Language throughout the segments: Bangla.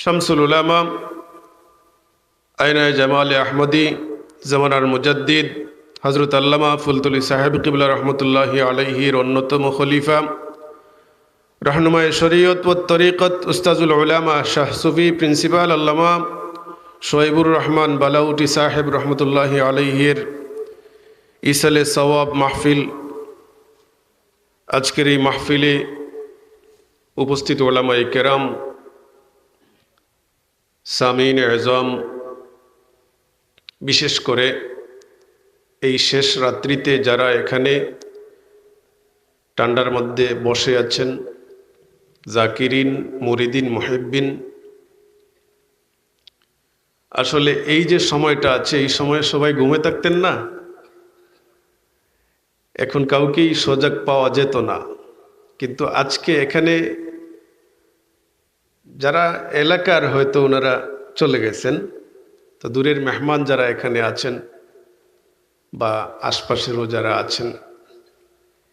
শামসুল উলামা আইনায়ে জামালে আহমদি জামানার মুজাদ্দিদ হযরত আল্লামা ফুলতুলি সাহেব কিবলা রহমতুল্লাহি আলাইহির অন্যতম খলিফা রহনুমায়ে শরীয়ত ও তরিকত উস্তাজুল উলামা শাহ সুফি প্রিন্সিপাল আল্লামা শোয়েবুর রহমান বালাউটি সাহেব রহমতুল্লাহি আলাইহির ইসালে সওয়াব মাহফিল। আজকের এই মাহফিলে উপস্থিত উলামায়ে কেরাম, সামিন এজম, বিশেষ করে এই শেষ রাত্রিতে যারা এখানে ঠান্ডার মধ্যে বসে আছেন, জাকিরিন, মুরিদিন, মুহিব্বিন, আসলে এই যে সময়টা আছে এই সময়ে সবাই ঘুমে থাকতেন না, এখন কাউকেই সজাগ পাওয়া যেত না। কিন্তু আজকে এখানে যারা এলাকার হয়তো ওনারা চলে গেছেন, তো দূরের মেহমান যারা এখানে আছেন বা আশপাশেরও যারা আছেন,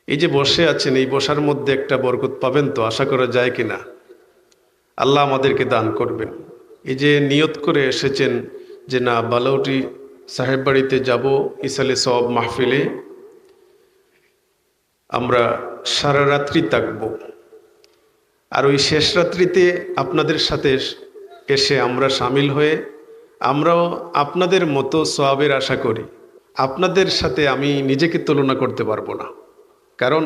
এই যে বসে আছেন, এই বসার মধ্যে একটা বরকত পাবেন তো আশা করা যায় কিনা? আল্লাহ আমাদেরকে দান করবেন। এই যে নিয়ত করে এসেছেন যে না, বালাউটি সাহেব বাড়িতে যাব, ইসালে সওয়াব মাহফিলে আমরা সারা রাত্রি থাকবো, আর ওই শেষ রাত্রিতে আপনাদের সাথে এসে আমরা সামিল হয়ে আমরাও আপনাদের মতো সওয়াবের আশা করি। আপনাদের সাথে আমি নিজেকে তুলনা করতে পারবো না, কারণ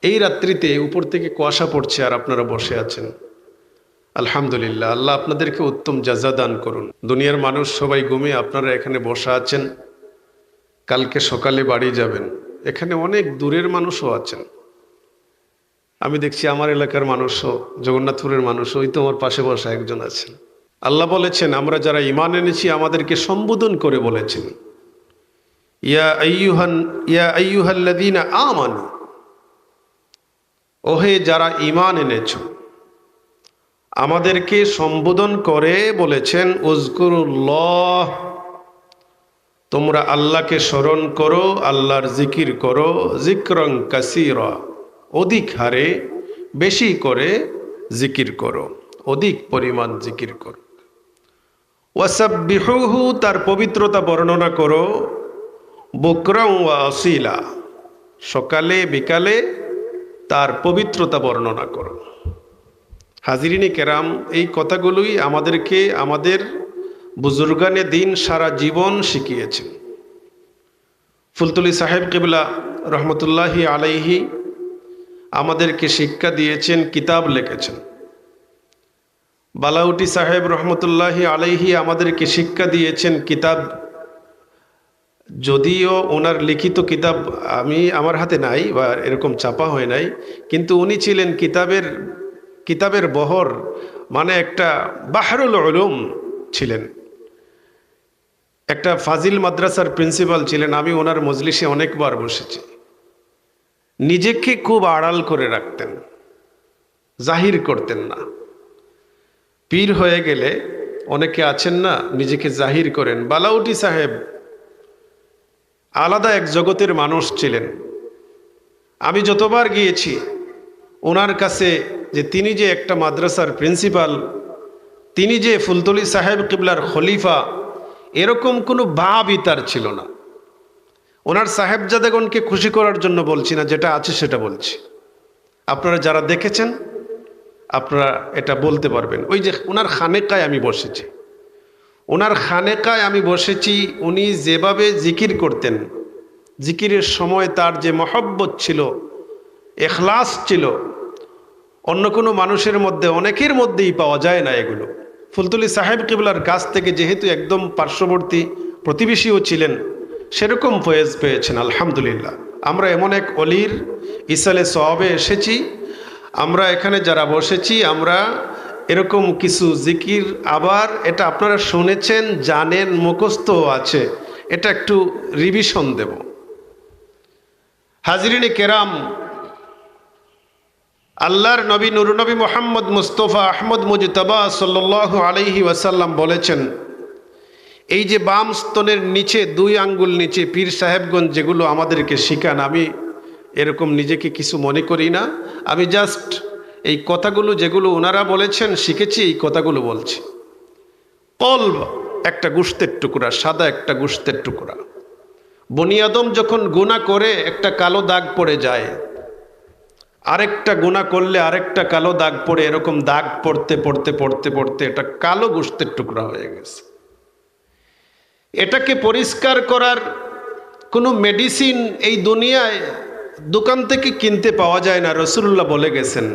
এই রাত্রিতে উপর থেকে কুয়াশা পড়ছে আর আপনারা বসে আছেন। আলহামদুলিল্লাহ, আল্লাহ আপনাদেরকে উত্তম জাযা দান করুন। দুনিয়ার মানুষ সবাই ঘুমিয়ে, আপনারা এখানে বসা আছেন, কালকে সকালে বাড়ি যাবেন। এখানে অনেক দূরের মানুষও আছেন, আমি দেখছি আমার এলাকার মানুষও, জগন্নাথপুরের মানুষও, ওই তো আমার পাশে বসা একজন আছেন। আল্লাহ বলেছেন আমরা যারা ঈমান এনেছি আমাদেরকে সম্বোধন করে বলেছেন, ইয়া আইয়ুহাল্লাযীনা আমানু, ওহে যারা ঈমান এনেছ। আমাদেরকে সম্বোধন করে বলেছেন উযকুরুল্লাহ, তোমরা আল্লাহকে স্মরণ করো, আল্লাহর জিকির করো, যিকরান কাসীরা, অধিক হারে বেশি করে জিকির করো, অধিক পরিমাণ জিকির করো। ওয়াসাব্বিহুহু, তার পবিত্রতা বর্ণনা করো, বুকরাও ওয়া আসীলা, সকালে বিকালে তার পবিত্রতা বর্ণনা করো। হাজিরিনে কেরাম, এই কথাগুলোই আমাদেরকে আমাদের বুজুর্গানে দিন সারা জীবন শিখিয়েছেন। ফুলতুলি সাহেব কিবলা রহমতুল্লাহি আলাইহি আমাদেরকে শিক্ষা দিয়েছেন, কিতাব লিখেছেন। বালাউটি সাহেব রহমতুল্লাহি আলাইহি আমাদেরকে শিক্ষা দিয়েছেন কিতাব, যদিও ওনার লিখিত কিতাব আমার হাতে নাই বা এরকম ছাপা হয় নাই, কিন্তু উনি ছিলেন কিতাবের বহর, মানে একটা বাহরুল উলুম ছিলেন, একটা ফাজিল মাদ্রাসার প্রিন্সিপাল ছিলেন। আমি ওনার মজলিসে অনেকবার বসেছি। নিজেকে খুব আড়াল করে রাখতেন, জাহির করতেন না। পীর হয়ে গেলে অনেকে আছেন না, নিজেকে জাহির করেন। বালাউটি সাহেব আলাদা এক জগতের মানুষ ছিলেন। আমি যতবার গিয়েছি ওনার কাছে, যে তিনি যে একটা মাদ্রাসার প্রিন্সিপাল, তিনি যে ফুলতুলি সাহেব কিবলার খলিফা, এরকম কোনো ভাবই তার ছিল না। ওনার সাহেবজাদেগণকে খুশি করার জন্য বলছি না, যেটা আছে সেটা বলছি। আপনারা যারা দেখেছেন আপনারা এটা বলতে পারবেন। ওই যে ওনার খানেকায় আমি বসেছি, ওনার খানেকায় আমি বসেছি, উনি যেভাবে জিকির করতেন, জিকিরের সময় তার যে মহব্বত ছিল, এখলাস ছিল, অন্য কোনো মানুষের মধ্যে, অনেকের মধ্যেই পাওয়া যায় না এগুলো। ফুলতুলি সাহেব কিবলার কাছ থেকে যেহেতু একদম পার্শ্ববর্তী প্রতিবেশীও ছিলেন, সেরকম ফয়েজ পেয়েছেন। আলহামদুলিল্লাহ, আমরা এমন এক অলির ইসালে সওয়াবে এসেছি। আমরা এখানে যারা বসেছি, আমরা এরকম কিছু জিকির, আবার এটা আপনারা শুনেছেন, জানেন, মুখস্থ আছে, এটা একটু রিভিশন দেব। হাজিরিনে কেরাম, আল্লাহর নবী নূর নবী মুহাম্মদ মুস্তাফা আহমদ মুজতবা সাল্লাল্লাহু আলাইহি ওয়াসাল্লাম বলেছেন, এই যে বাম স্তনের নিচে 2 আঙ্গুল নিচে পীর সাহেবগঞ্জ যেগুলো আমাদেরকে শিখান, আমি এরকম নিজেকে কিছু মনে করি না, আমি জাস্ট এই কথাগুলো যেগুলো ওনারা বলেছেন শিখেছি, এই কথাগুলো বলছি। কলব একটা গোশতের টুকরা, সাদা একটা গোশতের টুকরা। বনি আদম যখন গুনাহ করে একটা কালো দাগ পড়ে যায়, আরেকটা গুনাহ করলে আরেকটা কালো দাগ পড়ে, এরকম দাগ পড়তে পড়তে পড়তে পড়তে এটা কালো গোশতের টুকরা হয়ে গেছে। এটাকে পরিষ্কার করার কোনো মেডিসিন এই দুনিয়ায় দোকান থেকে কিনতে পাওয়া যায় না। রাসূলুল্লাহ বলে গেছেন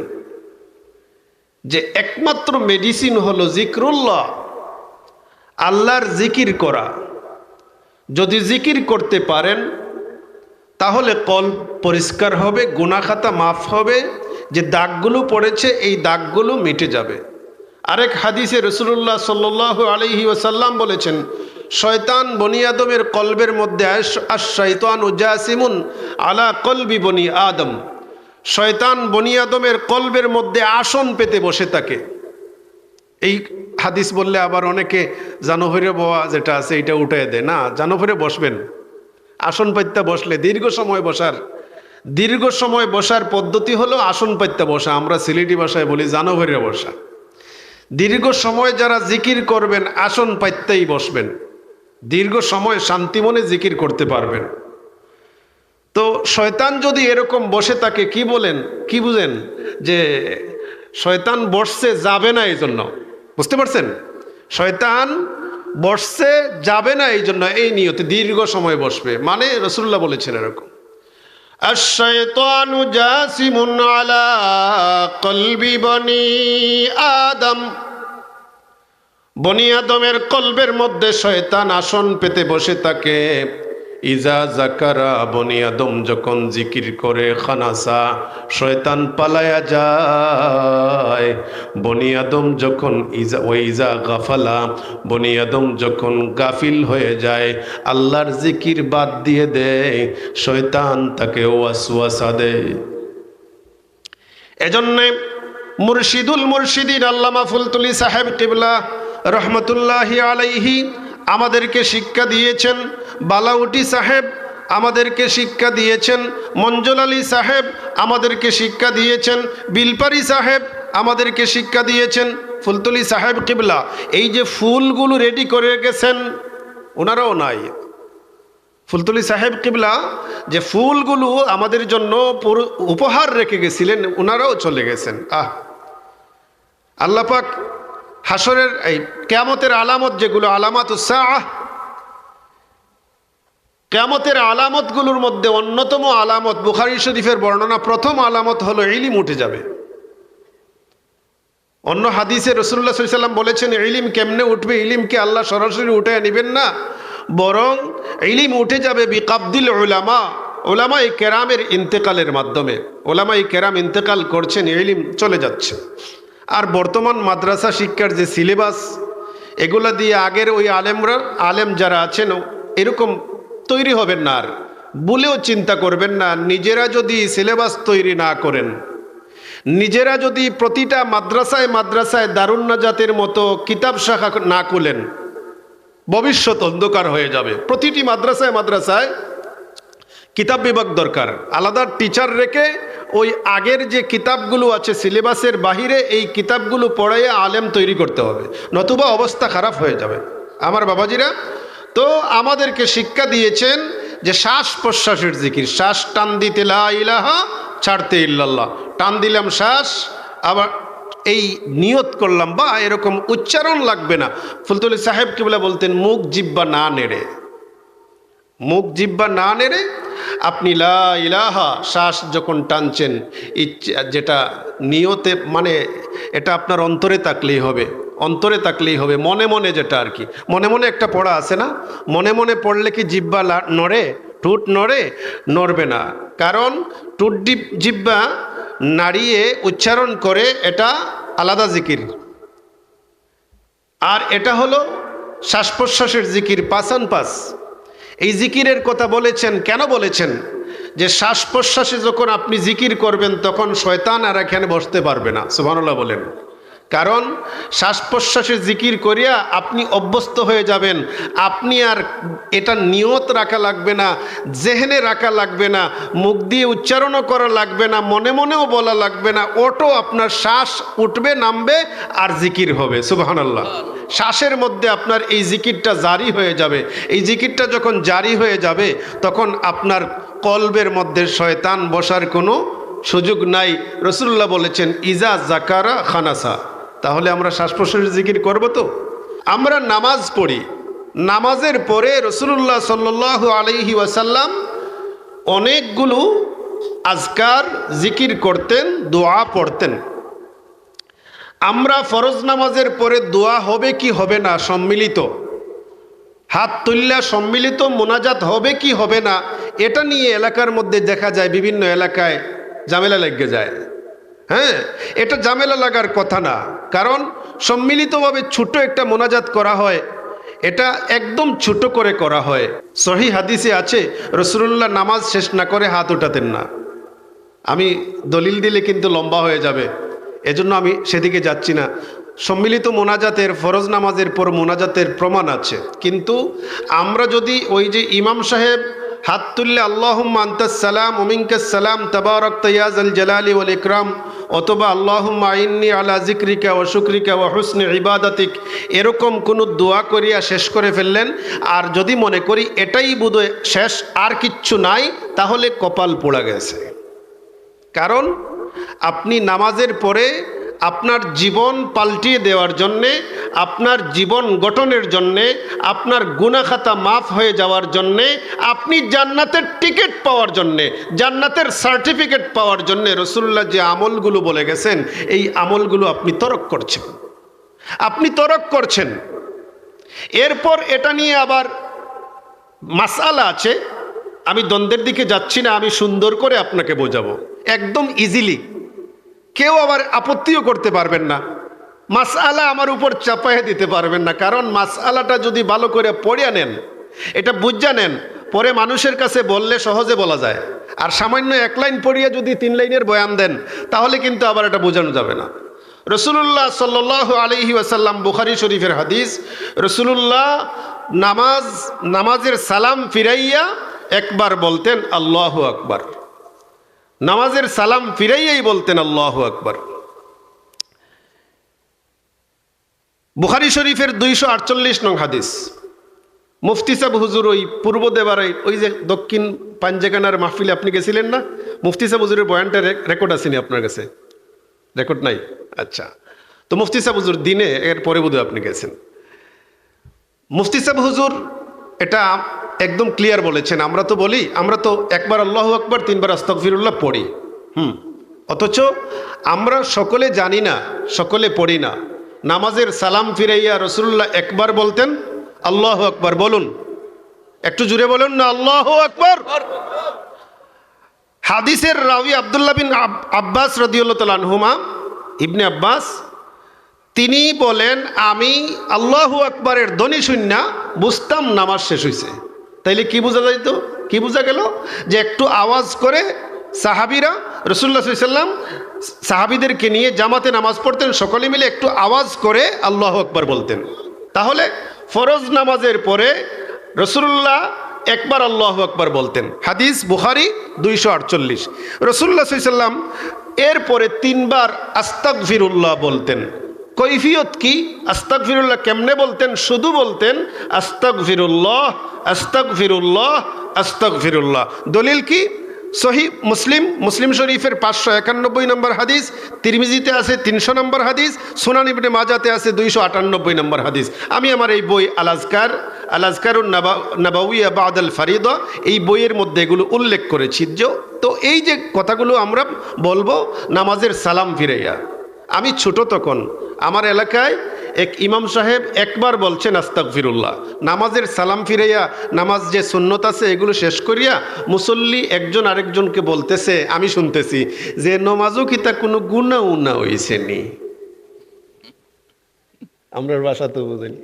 যে একমাত্র মেডিসিন হলো জিক্রুল্লাহ, আল্লাহর জিকির করা। যদি জিকির করতে পারেন তাহলে কলব পরিষ্কার হবে, গুনাহ খাতা মাফ হবে, যে দাগগুলো পড়েছে এই দাগগুলো মিটে যাবে। আরেক হাদিসে রাসূলুল্লাহ সাল্লাল্লাহু আলাইহি ওয়াসাল্লাম বলেছেন, শয়তান বনি আদমের কলবের মধ্যে আশ-শাইতানু জাসিমুন আলা কলবি বনি আদম, শয়তান বনি আদমের কলবের মধ্যে আসন পেতে বসে থাকে। এই হাদিস বললে আবার অনেকে জানফেরে বওয়া যেটা আছে এটা উঠায় দেয়, না, জানফেরে বসবেন। আসন পাইত্যা বসলে দীর্ঘ সময় বসার পদ্ধতি হলো আসন পাইত্যা বসা। আমরা সিলেটি ভাষায় বলি জানফেরে বসা। দীর্ঘ সময় যারা জিকির করবেন আসন পাইত্যাই বসবেন, দীর্ঘ সময় শান্তি মনে জিকির করতে পারবেন। তো শয়তান যদি এরকম বসে থাকে, কি বলেন, কি বুঝেন যে শয়তান বসছে যাবে না এই জন্য, বুঝতে পারছেন? শয়তান বসছে যাবে না এই জন্য, এই নিয়তে দীর্ঘ সময় বসবে, মানে রাসূলুল্লাহ বলেছেন এরকম। আশ-শাইতানু জাসিমুন আলা কলবি বনি আদম, বনি আদমের কলবের মধ্যে শয়তান আসন পেতে বসে থাকে। ইজা জাকারা, বনি আদম যখন জিকির করে, খানাসা, শয়তান পালায়া যায়। বনি আদম যখন ইজা গাফালা, বনি আদম যখন গাফিল হয়ে যায়, আল্লাহর জিকির বাদ দিয়ে দেয়, শয়তান তাকে ওয়াসওয়াসা দেয়। এজন্যে মুর্শিদুল মুর্শিদিন আল্লামা ফুলতুলি সাহেব কিবলা রহমতুল্লাহি আলাইহি আমাদেরকে শিক্ষা দিয়েছেন, বালাউটি সাহেব আমাদেরকে শিক্ষা দিয়েছেন, মঞ্জুল আলী সাহেব আমাদেরকে শিক্ষা দিয়েছেন, বিলপারি সাহেব আমাদেরকে শিক্ষা দিয়েছেন। ফুলতুলি সাহেব কিবলা এই যে ফুলগুলো রেডি করে গেছেন, ওনারাও নাই। ফুলতুলি সাহেব কিবলা যে ফুলগুলো আমাদের জন্য উপহার রেখে গেছিলেন, ওনারাও চলে গেছেন। আল্লাহ পাক হাসরের এই কিয়ামতের আলামত, যেগুলো আলামাতুস সাআহ, কিয়ামতের আলামতগুলোর মধ্যে অন্যতম আলামত, বুখারী শরীফের বর্ণনা, প্রথম আলামত হলো ইলম উঠে যাবে। অন্য হাদিসে রাসূলুল্লাহ সাল্লাল্লাহু আলাইহি ওয়াসাল্লাম বলেছেন, ইলম কেমনে উঠবে? ইলমকে আল্লাহ সরাসরি উঠে নেবেন না, বরং ইলম উঠে যাবে বিকাবদিল উলামা, উলামায়ে কেরামের ইন্তেকালের মাধ্যমে। উলামায়ে কেরাম ইন্তেকাল করছেন, ইলম চলে যাচ্ছে। আর বর্তমান মাদ্রাসা শিক্ষার যে সিলেবাস, এগুলা দিয়ে আগের ওই আলেম যারা আছেন এরকম তৈরি হবেন না, আর বলেও চিন্তা করবেন না। নিজেরা যদি সিলেবাস তৈরি না করেন, নিজেরা যদি প্রতিটা মাদ্রাসায় মাদ্রাসায় দারুন নাজাতের মতো কিতাব শাখা না খুলেন, ভবিষ্যৎ অন্ধকার হয়ে যাবে। প্রতিটি মাদ্রাসায় মাদ্রাসায় কিতাব বিভাগ দরকার, আলাদা টিচার রেখে ওই আগের যে কিতাবগুলো আছে সিলেবাসের বাহিরে, এই কিতাবগুলো পড়াইয়ে আলেম তৈরি করতে হবে, নতুবা অবস্থা খারাপ হয়ে যাবে। আমার বাবাজিরা তো আমাদেরকে শিক্ষা দিয়েছেন যে শ্বাস প্রশ্বাসের জিকির, শ্বাস টান দিতে লা ইলাহা, ছাড়তে ইল্লাল্লাহ, টান দিলাম শ্বাস, আবার এই নিয়ত করলাম, বা এরকম উচ্চারণ লাগবে না। ফুলতুলি সাহেব কিবলা বলতেন, মুখ জিহ্বা না নেড়ে, মুখ জিহ্বা না নেড়ে আপনি লা ইলাহা শ্বাস যখন টানছেন, ইচ্ছা যেটা নিয়তে, মানে এটা আপনার অন্তরে থাকলেই হবে, অন্তরে থাকলেই হবে। মনে মনে যেটা আর কি, মনে মনে একটা পড়া আছে না, মনে মনে পড়লে কি জিহ্বা নড়ে? ঠোঁট নড়ে? নড়বে না, কারণ ঠোঁট জিহ্বা নাড়িয়ে উচ্চারণ করে, এটা আলাদা জিকির। আর এটা হলো শ্বাস প্রশ্বাসের জিকির, পাসান পাস। এই জিকিরের কথা বলেছেন, কেন বলেছেন? যে শ্বাস প্রশ্বাসে যখন আপনি জিকির করবেন তখন শয়তান আর এখানে বসতে পারবে না। সুবহানাল্লাহ বলেন। কারণ শ্বাস প্রশ্বাসের জিকির করিয়া আপনি অভ্যস্ত হয়ে যাবেন। আপনি আর এটা নিয়ত রাখা লাগবে না, জেহেনে রাখা লাগবে না, মুখ দিয়ে উচ্চারণও করা লাগবে না, মনে মনেও বলা লাগবে না, অটো আপনার শ্বাস উঠবে নামবে আর জিকির হবে। সুবহানাল্লাহ। শ্বাসের মধ্যে আপনার এই জিকিরটা জারি হয়ে যাবে। এই জিকিরটা যখন জারি হয়ে যাবে তখন আপনার কলবের মধ্যে শয়তান বসার কোনো সুযোগ নাই। রাসূলুল্লাহ বলেছেন ইজা জাকারা খানাসা। তাহলে আমরা শ্বাস প্রশ্বাসের জিকির করব তো? আমরা নামাজ পড়ি, নামাজের পরে রাসূলুল্লাহ সাল্লাল্লাহু আলাইহি ওয়াসাল্লাম অনেকগুলো আজকার জিকির করতেন, দোয়া পড়তেন। আমরা ফরজ নামাজের পরে দোয়া হবে কি হবে না সম্মিলিত, হাত তুল্লা সম্মিলিত মোনাজাত হবে কি হবে না, এটা নিয়ে এলাকার মধ্যে দেখা যায় বিভিন্ন এলাকায় ঝামেলা লেগে যায়। হ্যাঁ, এটা ঝামেলা লাগার কথা না, কারণ সম্মিলিতভাবে ছোট একটা মোনাজাত করা হয়, এটা একদম ছোট করে করা হয়। সহিহ হাদিসে আছে রাসূলুল্লাহ নামাজ শেষ না করে হাত উঠাতেন না। আমি দলিল দিলে কিন্তু লম্বা হয়ে যাবে, এজন্য আমি সেদিকে যাচ্ছি না। সম্মিলিত মোনাজাতের ফরজ নামাজের পর মোনাজাতের প্রমাণ আছে, কিন্তু আমরা যদি ওই যে ইমাম সাহেব হাত তুললে আল্লাহুম্মা আনতাস সালাম ওয়া মিনকাস সালাম তাবারাকতা ইয়া যাল জালালি ওয়াল ইকরাম, অথবা আল্লাহুম্মা আইন্নি আলা যিকরিকা ওয়া শুকরিকা ওয়া হুসনি ইবাদাতিক, এরকম কোনো দোয়া করিয়া শেষ করে ফেললেন, আর যদি মনে করি এটাই বোধহয় শেষ আর কিচ্ছু নাই, তাহলে কপাল পোড়া গেছে। কারণ আপনি নামাজের পরে আপনার জীবন পাল্টিয়ে দেওয়ার জন্যে, আপনার জীবন গঠনের জন্যে, আপনার গুনাহ খাতা মাফ হয়ে যাওয়ার জন্যে, আপনি জান্নাতের টিকিট পাওয়ার জন্যে, জান্নাতের সার্টিফিকেট পাওয়ার জন্যে রাসূলুল্লাহ যে আমলগুলো বলে গেছেন, এই আমলগুলো আপনি তরক করছেন, আপনি তরক করছেন। এরপর এটা নিয়ে আবার মাসআলা আছে, আমি দ্বন্দ্বের দিকে যাচ্ছি না, আমি সুন্দর করে আপনাকে বোঝাবো একদম ইজিলি, কেউ আবার আপত্তিও করতে পারবেন না, মাসআলা আমার উপর চাপাইয়ে দিতে পারবেন না। কারণ মাসআলাটা যদি ভালো করে পড়ে নেন, এটা বুঝা নেন, পরে মানুষের কাছে বললে সহজে বলা যায়। আর সামান্য এক লাইন পড়িয়ে যদি 3 লাইনের বয়ান দেন, তাহলে কিন্তু আবার এটা বোঝানো যাবে না। রাসূলুল্লাহ সাল্লাল্লাহু আলাইহি ওয়াসাল্লাম, বুখারী শরীফের হাদিস, রাসূলুল্লাহ নামাজের সালাম ফিরাইয়া একবার বলতেন আল্লাহু আকবার, নামাজের সালাম ফিরাইয়াই বলতেন আল্লাহু আকবার। বুখারী শরীফের 248 নং হাদিস। মুফতি সাহেব হুজুর ওই পূর্ব দেবারে ওই যে দক্ষিণ পাঞ্জেগানার মাহফিলে আপনি গেছিলেন না, মুফতি সাহেব হুজুরের বয়ানটা রেকর্ড আসেনি আপনার কাছে? রেকর্ড নাই? আচ্ছা, তো মুফতি সাহেব হুজুর দিনে এর পরে বোধহয় আপনি গেছেন। মুফতি সাহেব হুজুর এটা একদম ক্লিয়ার বলেছেন। আমরা তো বলি, আমরা তো একবার আল্লাহু আকবার 3 বার আস্তাগফিরুল্লাহ পড়ি, অথচ আমরা সকলে জানি না, সকলে পড়ি না। নামাজের সালাম ফিরাইয়া রাসূলুল্লাহ একবার বলতেন আল্লাহু আকবার। বলুন, একটু জুড়ে বলুন না আল্লাহু আকবার। হাদিসের রাবি আব্দুল্লাহ বিন আব্বাস রাদিয়াল্লাহু তাআলা আনহুমা, ইবনে আব্বাস, তিনি বলেন আমি আল্লাহু আকবারের ধ্বনি শুননা বুঝতাম নামাজ শেষ হয়েছে। তাইলে কি বোঝা যাইতো, কি বোঝা গেল? যে একটু আওয়াজ করে সাহাবীরা, রাসূলুল্লাহ সাল্লাল্লাহু আলাইহি ওয়াসাল্লাম সাহাবীদেরকে নিয়ে জামাতে নামাজ পড়তেন, সকলে মিলে একটু আওয়াজ করে আল্লাহু আকবার বলতেন। তাহলে ফরজ নামাজের পরে রাসূলুল্লাহ একবার আল্লাহু আকবার বলতেন। হাদিস বুখারী 248। রাসূলুল্লাহ সাল্লাল্লাহু আলাইহি ওয়াসাল্লাম এরপরে 3 বার আস্তাগফিরুল্লাহ বলতেন। কৈফিয়ত কি? আস্তাগফিরুল্লাহ কেমনে বলতেন? শুধু বলতেন আস্তাগফিরুল্লাহ আস্তাগফিরুল্লাহ আস্তাগফিরুল্লাহ। দলিল কি? সহিহ মুসলিম শরীফের 591 নম্বর হাদিস, তিরমিজিতে আছে 300 নম্বর হাদিস, সুনান ইবনে মাজাতে আছে 298 নম্বর হাদিস। আমি আমার এই বই আল আজকারুন নাবাউইয়া বাদাল ফারিদা, এই বইয়ের মধ্যে এগুলো উল্লেখ করেছি। তো এই যে কথাগুলো আমরা বলবো নামাজের সালাম ফিরাইয়া, আমি ছোট তখন আমার এলাকায় এক ইমাম সাহেব একবার বলছেন আস্তাগফিরুল্লাহ, নামাজের সালাম ফিরাইয়া, নামাজ যে সুন্নত আছে এগুলো শেষ করিয়া মুসল্লি একজন আরেকজনকে বলতেছে, আমি শুনতেছি যে নমাজও কিতা কোনো গুনাহ উনা হইছে নি। আমরার ভাষা তো বুঝেনি,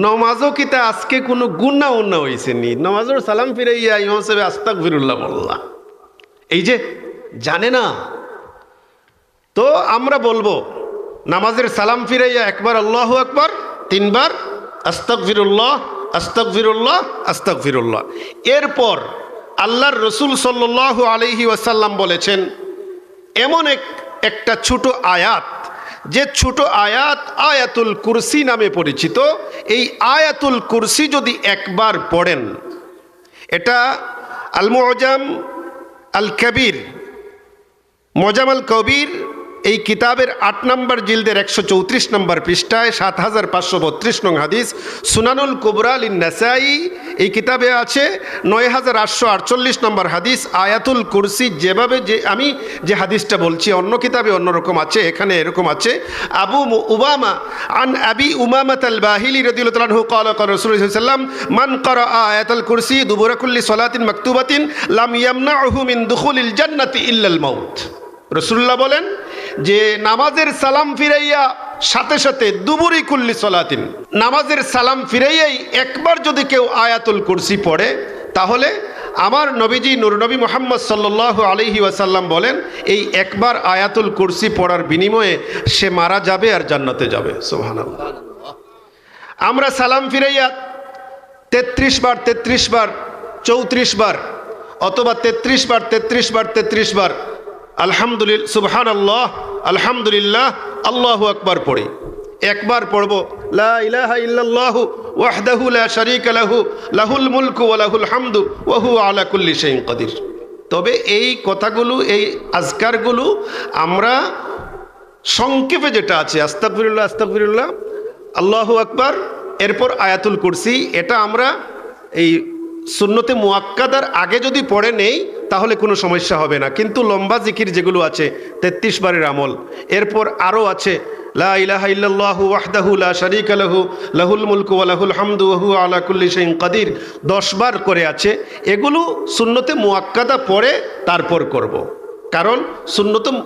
নমাজও কিতা আজকে কোনো গুনাহ উনা হইছে নি। নমাজের সালাম ফিরাইয়া ইমাম সাহেব আস্তাগফিরুল্লাহ বললা, এই যে জানে না। তো আমরা বলবো নামাজের সালাম ফিরাইয়া একবার আল্লাহু আকবার, তিনবার আস্তাগফিরুল্লাহ আস্তাগফিরুল্লাহ আস্তাগফিরুল্লাহ। এরপর আল্লাহর রসুল সাল্লাল্লাহু আলাইহি ওয়াসাল্লাম বলেছেন এমন একটা ছোট আয়াত, যে ছোট আয়াত আয়াতুল কুরসি নামে পরিচিত। এই আয়াতুল কুরসি যদি একবার পড়েন, এটা আল মুআজাম আল কবির, মুআজাম আল কবির এই কিতাবের 8 নম্বর জিলদের 134 নম্বর পৃষ্ঠায় 7532 নং হাদিস, সুনানুল কুবরা লিন নাসাই এই কিতাবে আছে 9848 নম্বর হাদিস। আয়াতুল কুরসি যেভাবে আমি যে হাদিসটা বলছি অন্য কিতাবে অন্যরকম আছে, এখানে এরকম আছে। আবু উমামা আন আবি উমামাত আল বাহিলি রাদিয়াল্লাহু আনহু ক্বালা ক্বালা রাসূলুল্লাহ সাল্লাল্লাহু আলাইহি ওয়াসাল্লাম মান ক্বারা আয়াতুল কুরসি দুবুরা কুল্লি সালাতিন মাকতুবাতিন লাম ইয়ামনাহু মিন দুখুলিল জান্নাতি ইল্লাল মাউত। রাসূলুল্লাহ বলেন যে নামাজের সালাম ফিরাইয়া সাথে সাথে দুবুরি কুল্লি সলাতিন, নামাজের সালাম ফিরাইয়াই একবার যদি কেউ আয়াতুল কুরসি পড়ে, তাহলে আমার নবীজি নূর নবী মুহাম্মদ সাল্লাল্লাহু আলাইহি ওয়াসাল্লাম বলেন এই একবার আয়াতুল কুরসি পড়ার বিনিময়ে সে মারা যাবে আর জান্নাতে যাবে। সুবহানাল্লাহ। আমরা সালাম ফিরাইয়া 33 বার 33 বার 34 বার অথবা 33 বার 33 বার 33 বার আলহামদুলিল্লাহ সুবহানাল্লাহ আলহামদুলিল্লাহ আল্লাহু আকবার পড়ি। একবার পড়ব লা ইলাহা ইল্লাল্লাহু ওয়াহদাহু লা শারীকা লাহু লাহুল মুলকু ওয়া লাহুল হামদু ওয়া হুয়া আলা কুল্লি শাইইন কাদির। তবে এই কথাগুলো, এই আজকারগুলো আমরা সংক্ষেপে যেটা আছে আস্তাগফিরুল্লাহ আস্তাগফিরুল্লাহ আল্লাহু আকবার, এরপর আয়াতুল কুরসি, এটা আমরা এই সুন্নতে মুআক্কাদার আগে যদি পড়ে নেই তাহলে কোনো সমস্যা হবে না। কিন্তু লম্বা জিকির যেগুলো আছে 33 বারের আমল, এরপর আরও আছে লা ইলাহা ইল্লাল্লাহু ওয়াহদাহু লা শারীকা লাহু লাহুল মুলকু ওয়া লাহুল হামদু ওয়া হুয়া আলা কুল্লি শাইইন কাদির 10 বার করে আছে। এগুলো সুন্নতে মুআক্কাদা পড়ে তারপর করব, কারণ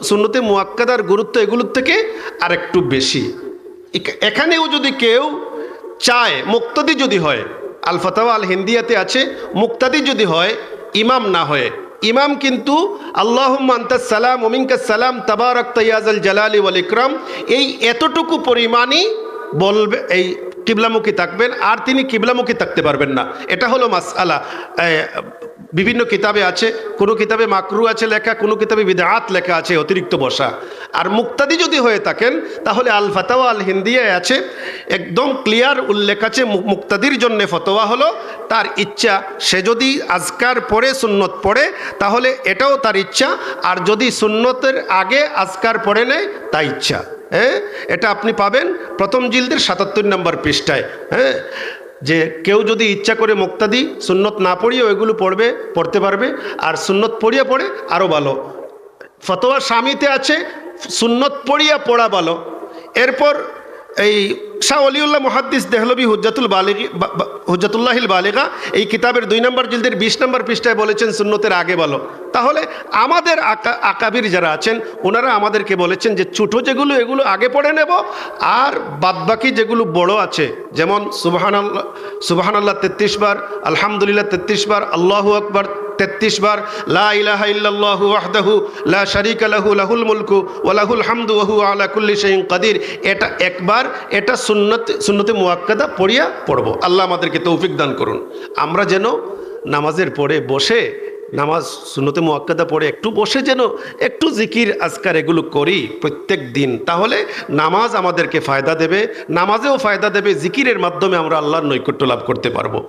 সুন্নতে মুআক্কাদার গুরুত্ব এগুলোর থেকে আরেকটু বেশি। এখানেও যদি কেউ চায়, মুক্তাদি যদি হয়, আল ফাতাওয়া আল হিন্দিয়াতে আছে, মুক্তাদি যদি হয়, ইমাম না হয়ে, ইমাম কিন্তু আল্লাহুম্মা আনতাস সালাম ওয়া মিনকাস সালাম তাবারাকতা ইয়া যাল জালালি ওয়াল ইকরাম এই এতটুকু পরিমাণই বলবে, এই কিবলামুখী থাকবেন, আর তিনি কিবলামুখী থাকতে পারবেন না। এটা হলো মাসআলা। বিভিন্ন কিতাবে আছে, কোনো কিতাবে মাকরু আছে লেখা, কোনো কিতাবে বিদআত লেখা আছে অতিরিক্ত বসা। আর মুক্তাদি যদি হয়ে থাকেন তাহলে আল ফাতাওয়া আল হিন্দিয়ায় আছে, একদম ক্লিয়ার উল্লেখ আছে মুক্তাদির জন্য ফতোয়া হলো তার ইচ্ছা, সে যদি আজকার পড়ে সুন্নত পড়ে তাহলে এটাও তার ইচ্ছা, আর যদি সুন্নতের আগে আজকার পড়ে নেয় তা ইচ্ছা। হ্যাঁ, এটা আপনি পাবেন প্রথম জিলদের 77 নম্বর পৃষ্ঠায়। হ্যাঁ, যে কেউ যদি ইচ্ছা করে মুক্তাদি সুন্নত না পড়িয়ে ওইগুলো পড়তে পারবে, আর সুন্নত পড়িয়ে পড়ে আরও ভালো। ফতোয়া স্বামীতে আছে সুন্নত পড়িয়া পড়া ভালো। এরপর এই শাহ ওলিউল্লাহ মুহাদ্দিস দেহলভী হুজ্জাতুল্লাহিল বালিগা এই কিতাবের 2 নম্বর জিলদের 20 নম্বর পৃষ্ঠায় বলেছেন সুন্নতের আগে ভালো। তাহলে আমাদের আকাবির যারা আছেন ওনারা আমাদেরকে বলেছেন যে ছোটো যেগুলো এগুলো আগে পড়ে নেব, আর বাদবাকি যেগুলো বড় আছে যেমন সুবহানাল্লাহ 33 বার, আলহামদুলিল্লাহ 33 বার, আল্লাহু আকবার 33 বার, লা ইলাহা ইল্লাল্লাহু ওয়াহদাহু লা শারীকা লাহু লাহুল মুলকু ওয়া লাহুল হামদু ওয়া হুয়া আলা কুল্লি শাইইন কাদির, এটা একবার, এটা সুন্নতে মুআক্কাদা পড়ব। আল্লাহ আমাদেরকে তৌফিক দান করুন। আমরা যেন নামাজের পরে বসে, নামাজ সুন্নতে মুআক্কাদা পড়ে একটু বসে যেন একটু জিকির আজকার এগুলো করি প্রত্যেক দিন, তাহলে নামাজ আমাদেরকে ফায়দা দেবে, নামাজেও ফায়দা দেবে, জিকিরের মাধ্যমে আমরা আল্লাহর নৈকট্য লাভ করতে পারবো।